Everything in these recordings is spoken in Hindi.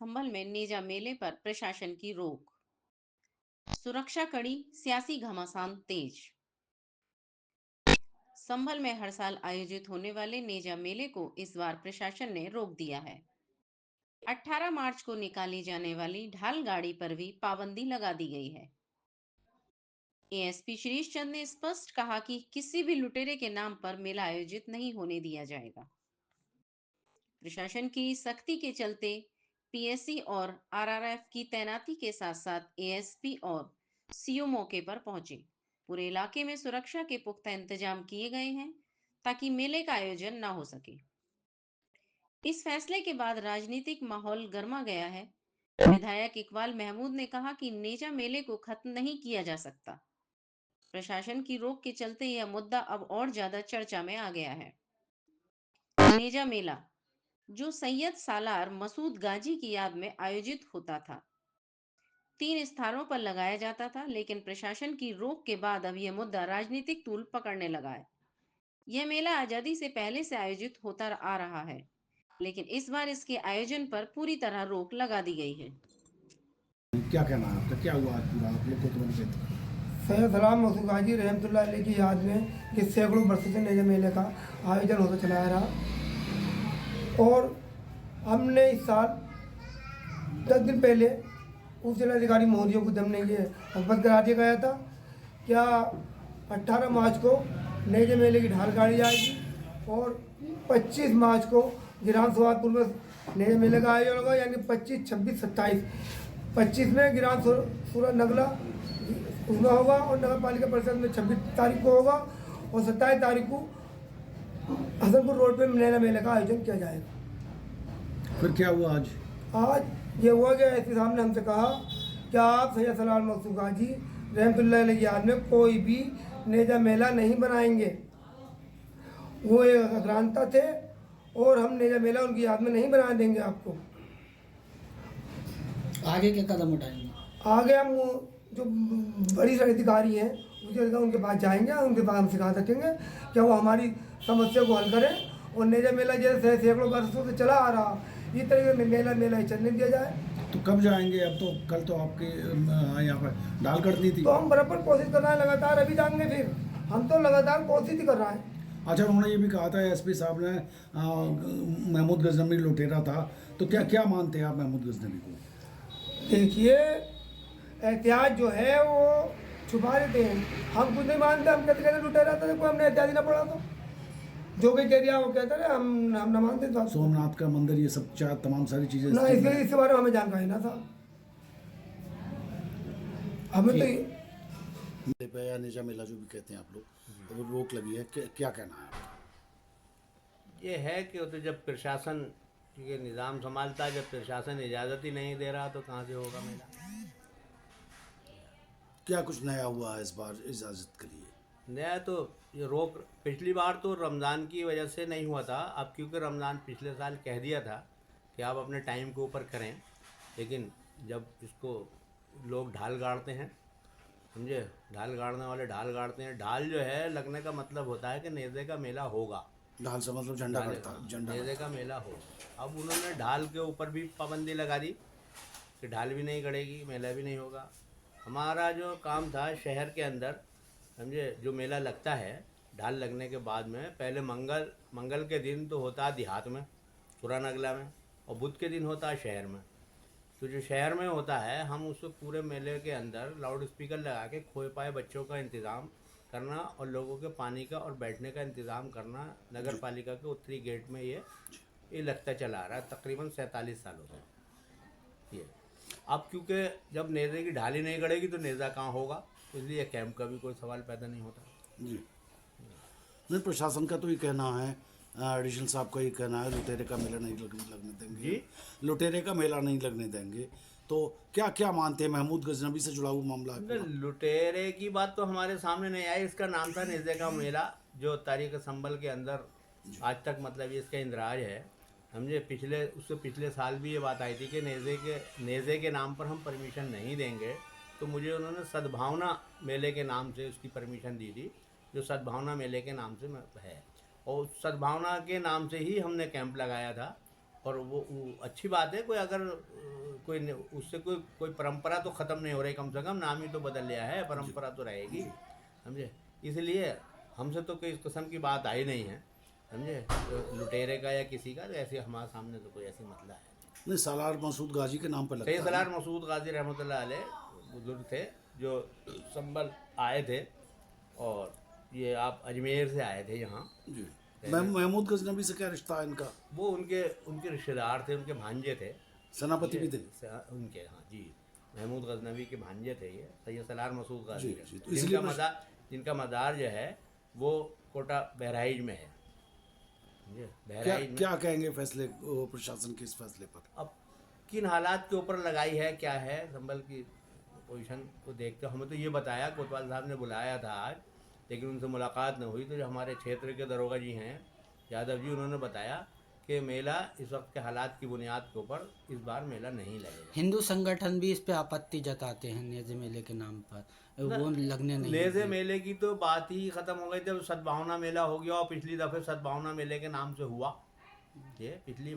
संभल में नेजा मेले पर प्रशासन की रोक। सुरक्षा कड़ी, सियासी घमासान तेज। संभल में हर साल आयोजित होने वाले नेजा मेले को इस बार प्रशासन ने रोक दिया है। 18 मार्च को निकाली जाने वाली ढाल गाड़ी पर भी पाबंदी लगा दी गई है। एएसपी शिरीष चंद ने स्पष्ट कहा कि किसी भी लुटेरे के नाम पर मेला आयोजित नहीं होने दिया जाएगा। प्रशासन की सख्ती के चलते पीएससी और आरआरएफ की तैनाती के साथ साथ एएसपी और सीओ मौके पर पहुंचे। पूरे इलाके में सुरक्षा के पुख्ता इंतजाम किए गए हैं ताकि मेले का आयोजन ना हो सके। इस फैसले के बाद राजनीतिक माहौल गर्मा गया है। विधायक इकबाल महमूद ने कहा कि नेजा मेले को खत्म नहीं किया जा सकता। प्रशासन की रोक के चलते यह मुद्दा अब और ज्यादा चर्चा में आ गया है। नेजा मेला जो सैयद सालार मसूद गाजी की याद में आयोजित होता था, 3 स्थानों पर लगाया जाता था, लेकिन प्रशासन की रोक के बाद अब यह मुद्दा राजनीतिक तूल पकड़ने लगा है। यह मेला आजादी से पहले से आयोजित होता आ रहा है, लेकिन इस बार इसके आयोजन पर पूरी तरह रोक लगा दी गई है। क्या कहना है आपका, क्या हुआ आज पूरा आप लोग को तुरंत से? सैयद सलाम मसूद गाजी रहमतुल्लाह अलैह की याद में कि सैकड़ों वर्षों से नेजा मेले का आयोजन होता चला आ रहा, और हमने इस साल 10 दिन पहले उप जिलाधिकारी महोदय को हमने ये अवगत करा दिया गया था क्या 18 मार्च को नेजा मेले की ढाल गाड़ी जाएगी और 25 मार्च को गिरान सोहागपुर में नेजा मेले का आयोजन होगा, यानी 25, 26, 27। 25 में गिरान सूरत नगला उसमें होगा और नगर पालिका परिषद में 26 तारीख को होगा, और 27 तारीख को हसनपुर रोड पे नेजा मेले का आयोजन किया जाएगा। फिर क्या हुआ आज? आज ये हुआ कि एसपी साहब ने हमसे कहा कि आप सैयद सलाम मसूद गाजी रहमतुल्लाह अलैह की याद में कोई भी नेजा मेला नहीं बनाएंगे। वो एक अक्रांता थे और हम नेजा मेला उनकी याद में नहीं बनाने देंगे आपको। आगे के कदम उठाएंगे? आगे हम जो बड़ी अधिकारी हैं उनके पास जाएंगे, उनके पास हम सिखा सकेंगे क्या वो हमारी समस्या को हल करें, और नेजा मेला जैसे सैकड़ों वर्षों से चला आ रहा इस तरीके में मेला ही चलने दिया जाए। तो कब जाएंगे? अब तो कल तो आपके यहाँ पर ढाल कटनी थी। तो हम बराबर कोशिश कर रहे हैं, लगातार अभी जाएंगे, फिर हम तो लगातार कोशिश ही कर रहे हैं। अच्छा, उन्होंने ये भी कहा था एसपी साहब ने महमूद गजनवी लुटेरा था, तो क्या क्या मानते हैं आप महमूद गजनवी को? देखिए, एहतियात जो है वो छुपा देते हैं, हम कुछ नहीं मानते, हम कहते लुटेरा था, कोई हमने एहतियात ही ना पड़ा, तो जो कोई कह दिया वो कहते रहे, हम ना मानते था। सोमनाथ का मंदिर, ये सब तमाम सारी चीजें ना इसके बारे में हमें जानकारी ना था, हमें तो या नेजा मेला जो भी कहते हैं आप लोग, तो रोक लगी है, क्या कहना है आपका? ये है कि तो जब प्रशासन ये निज़ाम संभालता है, जब प्रशासन इजाज़त ही नहीं दे रहा तो कहाँ से होगा मेला? क्या कुछ नया हुआ है इस बार इजाज़त के लिए? नया तो ये रोक, पिछली बार तो रमज़ान की वजह से नहीं हुआ था, अब क्योंकि रमज़ान पिछले साल कह दिया था कि आप अपने टाइम के ऊपर करें, लेकिन जब इसको लोग ढाल गाड़ते हैं, समझे, ढाल गाड़ने वाले ढाल गाड़ते हैं। ढाल जो है लगने का मतलब होता है कि नेज़े का मेला होगा। ढाल से मतलब झंडा करता है, झंडा नेज़े का मेला हो। अब उन्होंने ढाल के ऊपर भी पाबंदी लगा दी कि ढाल भी नहीं गड़ेगी, मेला भी नहीं होगा। हमारा जो काम था शहर के अंदर, समझे, जो मेला लगता है ढाल लगने के बाद में, पहले मंगल के दिन तो होता है देहात में, पुरानगला में, और बुध के दिन होता है शहर में। तो जो शहर में होता है, हम उसको पूरे मेले के अंदर लाउड स्पीकर लगा के खोए पाए बच्चों का इंतज़ाम करना और लोगों के पानी का और बैठने का इंतज़ाम करना, नगर पालिका के उत्तरी गेट में ये लगता चला आ रहा है तकरीबन 47 सालों से। ये अब क्योंकि जब नेज़े की ढाली नहीं गड़ेगी तो नेज़ा कहाँ होगा, इसलिए कैंप का भी कोई सवाल पैदा नहीं होता। जी नहीं, प्रशासन का तो ये कहना है, एडिशनल साहब का ये कहना है, लुटेरे का मेला नहीं लगने देंगे जी, लुटेरे का मेला नहीं लगने देंगे। तो क्या क्या मानते हैं? महमूद गजनवी से जुड़ा हुआ मामला है। लुटेरे की बात तो हमारे सामने नहीं आई, इसका नाम था नेज़े का मेला, जो तारीख संभल के अंदर आज तक मतलब ये इसका इंदराज है। समझे, उससे पिछले साल भी ये बात आई थी कि नेज़े के नाम पर हम परमिशन नहीं देंगे, तो मुझे उन्होंने सद्भावना मेले के नाम से उसकी परमिशन दी थी, जो सद्भावना मेले के नाम से है, और सद्भावना के नाम से ही हमने कैंप लगाया था। और वो अच्छी बात है, कोई अगर उससे कोई परंपरा तो ख़त्म नहीं हो रही, कम से कम नाम ही तो बदल लिया है, परंपरा तो रहेगी, समझे। इसलिए हमसे तो कोई इस किस्म की बात आई नहीं है, समझे, तो लुटेरे का या किसी का, तो ऐसे हमारे सामने तो कोई ऐसी मतला है नहीं, सलार मसूद गाजी के नाम पर लगता सही। है। सलार मसूद गाजी रहमतुल्लाह अलैह बुजुर्ग थे जो संभल आए थे, और ये आप अजमेर से आए थे यहाँ। जी। महमूद गजनबी से क्या रिश्ता है इनका? वो उनके रिश्तेदार थे, उनके भांजे थे, सेनापति भी थे उनके, हाँ जी, महमूद गजनवी के भांजे थे ये सैयद सलार मसूद गाजी। जी, तो इसलिए जिनका मदार जो है वो कोटा बहराइच में है, बहराइच में। क्या कहेंगे फैसले प्रशासन के इस फैसले पर? अब किन हालात के ऊपर लगाई है, क्या है, संभल की पोजीशन को देखते हमें तो ये बताया, कोतवाल साहब ने बुलाया था आज, लेकिन उनसे मुलाकात न हुई। तो जो हमारे क्षेत्र के दरोगा जी हैं यादव जी, उन्होंने बताया कि मेला इस वक्त के हालात की बुनियाद के ऊपर इस बार मेला नहीं लगेगा। हिंदू संगठन भी इस पे आपत्ति जताते हैं नेज़े मेले के नाम पर, वो लगने नहीं नेज़े मेले की तो बात ही ख़त्म हो गई जब सद्भावना मेला हो गया, और पिछली दफ़े सद्भावना मेले के नाम से हुआ ये। पिछली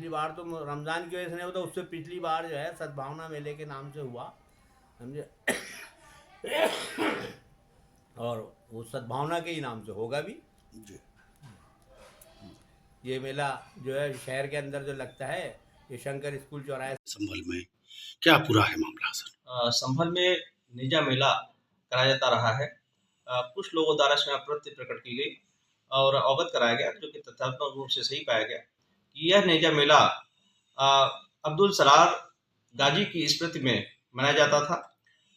बार तो रमज़ान की वजह से नहीं होता, उससे पिछली बार जो है सद्भावना मेले के नाम से हुआ, समझे। और वो सद्भावना के ही नाम से होगा भी जी। ये मेला जो है शहर के अंदर जो लगता है, ये शंकर स्कूल चौराहे। संभल में क्या पूरा है मामला सर? संभल में नेजा मेला कराया जाता रहा है। कुछ लोगों द्वारा इसमें आपत्ति प्रकट की गई और अवगत कराया गया, जो कि तथ्यात्मक रूप से सही पाया गया कि यह नेजा मेला अब्दुल सलार गाजी की स्मृति में मनाया जाता था।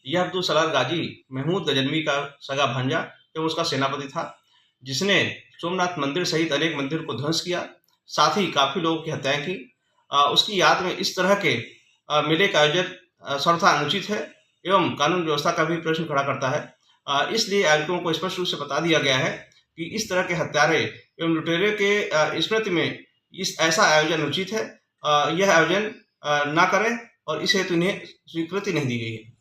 यह अब्दुल सलार गाजी महमूद गजनवी का सगा भांजा एवं उसका सेनापति था, जिसने सोमनाथ मंदिर सहित अनेक मंदिर को ध्वंस किया, साथ ही काफ़ी लोगों की हत्याएं की। उसकी याद में इस तरह के मेले का आयोजन सर्वथा अनुचित है एवं कानून व्यवस्था का भी प्रश्न खड़ा करता है। इसलिए आयोजकों को स्पष्ट रूप से बता दिया गया है कि इस तरह के हत्यारे एवं लुटेरे के स्मृति में ऐसा आयोजन उचित है। यह आयोजन ना करें और इस हेतु इन्हें स्वीकृति नहीं दी गई है।